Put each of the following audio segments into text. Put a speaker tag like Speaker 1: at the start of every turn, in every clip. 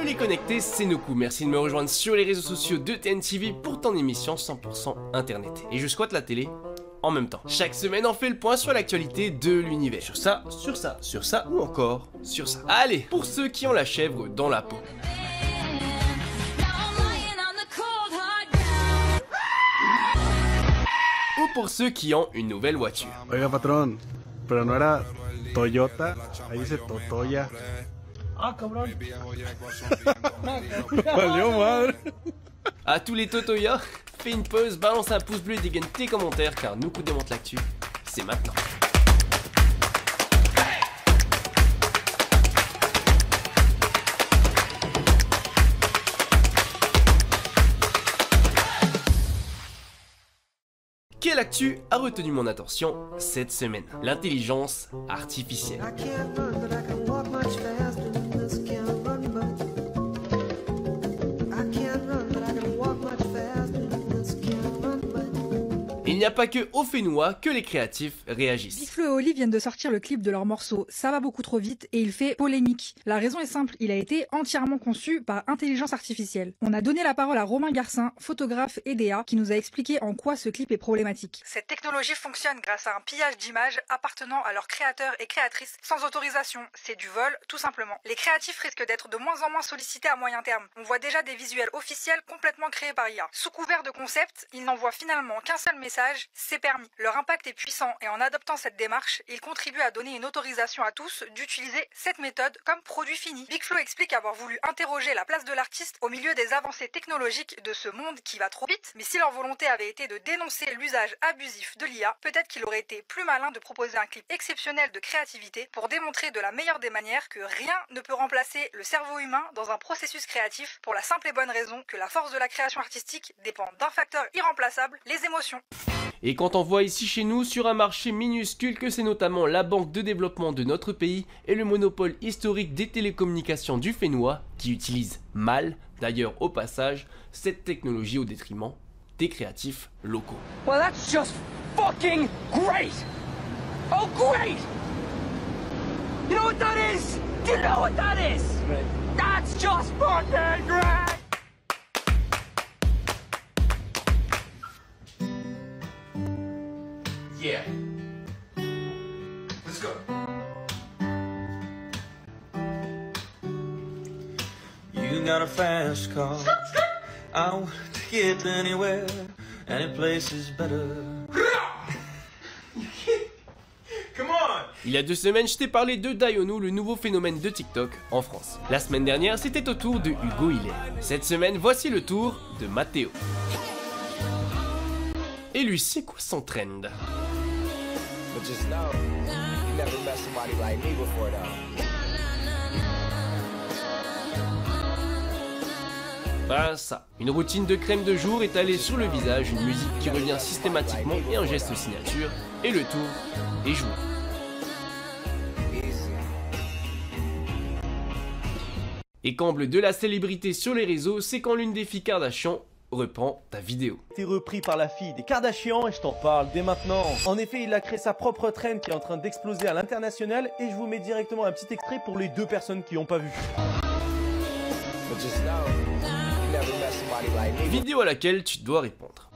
Speaker 1: Salut les connectés, c'est Noku, merci de me rejoindre sur les réseaux sociaux de TNTV pour ton émission 100% internet. Et je squatte la télé en même temps. Chaque semaine on fait le point sur l'actualité de l'univers. Sur ça, sur ça, sur ça ou encore sur ça. Allez, pour ceux qui ont la chèvre dans la peau. Ou pour ceux qui ont une nouvelle voiture.
Speaker 2: Oiga, patrón, pero no era Toyota, ahí dice Totoya. Ah, cabrón. Valió madre.
Speaker 1: À tous les Totoya, fais une pause, balance un pouce bleu et dégaine tes commentaires car nous coup démonte l'actu, c'est maintenant. Quelle actu a retenu mon attention cette semaine? L'intelligence artificielle. Il n'y a pas que au Fénois que les créatifs réagissent.
Speaker 3: Big Flo et Oli viennent de sortir le clip de leur morceau Ça va beaucoup trop vite et il fait polémique. La raison est simple, il a été entièrement conçu par intelligence artificielle. On a donné la parole à Romain Garcin, photographe et DA, qui nous a expliqué en quoi ce clip est problématique. Cette technologie fonctionne grâce à un pillage d'images appartenant à leurs créateurs et créatrices sans autorisation. C'est du vol, tout simplement. Les créatifs risquent d'être de moins en moins sollicités à moyen terme. On voit déjà des visuels officiels complètement créés par IA. Sous couvert de concept, ils n'envoient finalement qu'un seul message: c'est permis. Leur impact est puissant et en adoptant cette démarche, ils contribuent à donner une autorisation à tous d'utiliser cette méthode comme produit fini. Big Flo explique avoir voulu interroger la place de l'artiste au milieu des avancées technologiques de ce monde qui va trop vite, mais si leur volonté avait été de dénoncer l'usage abusif de l'IA, peut-être qu'il aurait été plus malin de proposer un clip exceptionnel de créativité pour démontrer de la meilleure des manières que rien ne peut remplacer le cerveau humain dans un processus créatif, pour la simple et bonne raison que la force de la création artistique dépend d'un facteur irremplaçable, les émotions.
Speaker 1: Et quand on voit ici chez nous sur un marché minuscule que c'est notamment la banque de développement de notre pays et le monopole historique des télécommunications du Fénois qui utilise mal, d'ailleurs au passage, cette technologie au détriment des créatifs locaux.
Speaker 4: Well, that's just fucking great! Oh, great! You know what that is? You know what that is? That's just fucking great!
Speaker 1: Yeah. Let's go.
Speaker 5: You got a fast car. I want to get anywhere. Any place is better.
Speaker 1: Come on. Il y a 2 semaines, je t'ai parlé de Dayonu, le nouveau phénomène de TikTok en France. La semaine dernière, c'était au tour de Hugo Hilaire. Cette semaine, voici le tour de Mathéo. Et lui, c'est quoi son trend? Bah ça, une routine de crème de jour étalée sur le visage, une musique qui revient systématiquement et un geste signature, et le tour est joué. Et comble de la célébrité sur les réseaux, c'est quand l'une des filles Kardashian reprend ta vidéo.
Speaker 6: T'es repris par la fille des Kardashian et je t'en parle dès maintenant. En effet, il a créé sa propre trend qui est en train d'exploser à l'international et je vous mets directement un petit extrait pour les 2 personnes qui n'ont pas vu.
Speaker 1: Vidéo à laquelle tu dois répondre.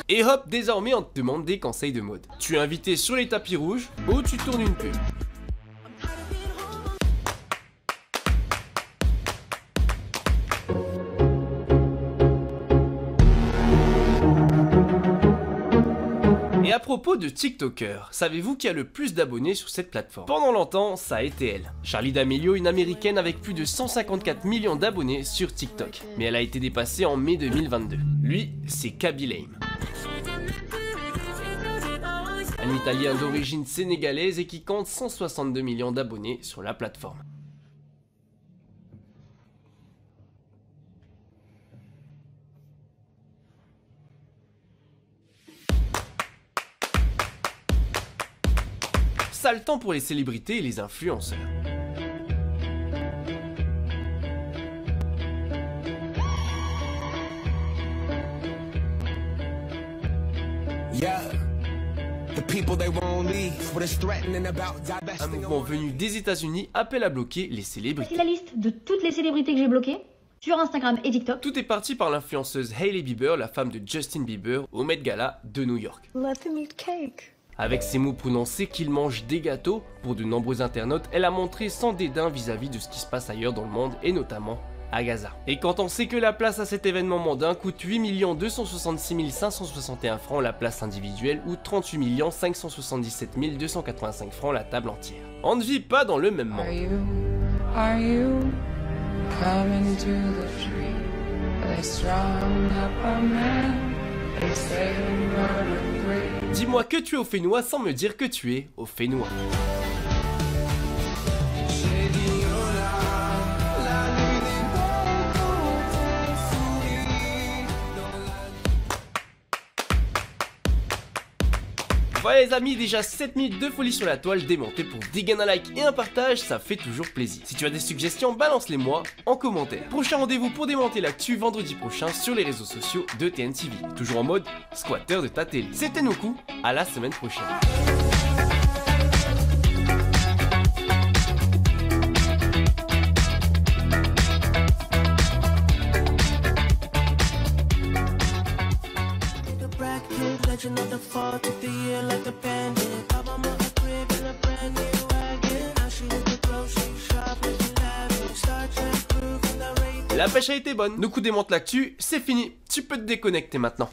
Speaker 1: Et hop, désormais on te demande des conseils de mode. Tu es invité sur les tapis rouges ou tu tournes une pub. Et à propos de TikToker, savez-vous qui a le plus d'abonnés sur cette plateforme? Pendant longtemps, ça a été elle. Charli D'Amelio, une américaine avec plus de 154 millions d'abonnés sur TikTok. Mais elle a été dépassée en mai 2022. Lui, c'est Khaby Lame. Un Italien d'origine sénégalaise et qui compte 162 millions d'abonnés sur la plateforme. Sale temps pour les célébrités et les influenceurs.
Speaker 7: Yeah.
Speaker 1: Un mouvement venu des États-Unis appelle à bloquer les célébrités.
Speaker 7: Voici la liste de toutes les célébrités que j'ai bloquées sur Instagram et TikTok.
Speaker 1: Tout est parti par l'influenceuse Hailey Bieber, la femme de Justin Bieber, au Met Gala de New York.
Speaker 8: Let them eat cake.
Speaker 1: Avec ses mots prononcés qu'il mange des gâteaux, pour de nombreux internautes, elle a montré sans dédain vis-à-vis de ce qui se passe ailleurs dans le monde et notamment à Gaza. Et quand on sait que la place à cet événement mondain coûte 8 266 561 francs la place individuelle ou 38 577 285 francs la table entière. On ne vit pas dans le même monde.
Speaker 9: Are you coming to the tree? They strung up a man. They say murder free.
Speaker 1: Dis-moi que tu es au Fénois sans me dire que tu es au Fénois. Voilà les amis, déjà 7 minutes de folie sur la toile démontée pour 10 gains, un like et un partage, ça fait toujours plaisir. Si tu as des suggestions, balance-les moi en commentaire. Prochain rendez-vous pour démonter l'actu vendredi prochain sur les réseaux sociaux de TNTV. Toujours en mode squatter de ta télé. C'était Noku, à la semaine prochaine.
Speaker 10: Legend of the fall, took the year like a bandit. Album of a crib in a brand new wagon. Now she hit the grocery shop, looking lavish. Star Trek crew from the rape.
Speaker 1: La pêche a été bonne. Noku démonte l'actu, c'est fini. Tu peux te déconnecter maintenant.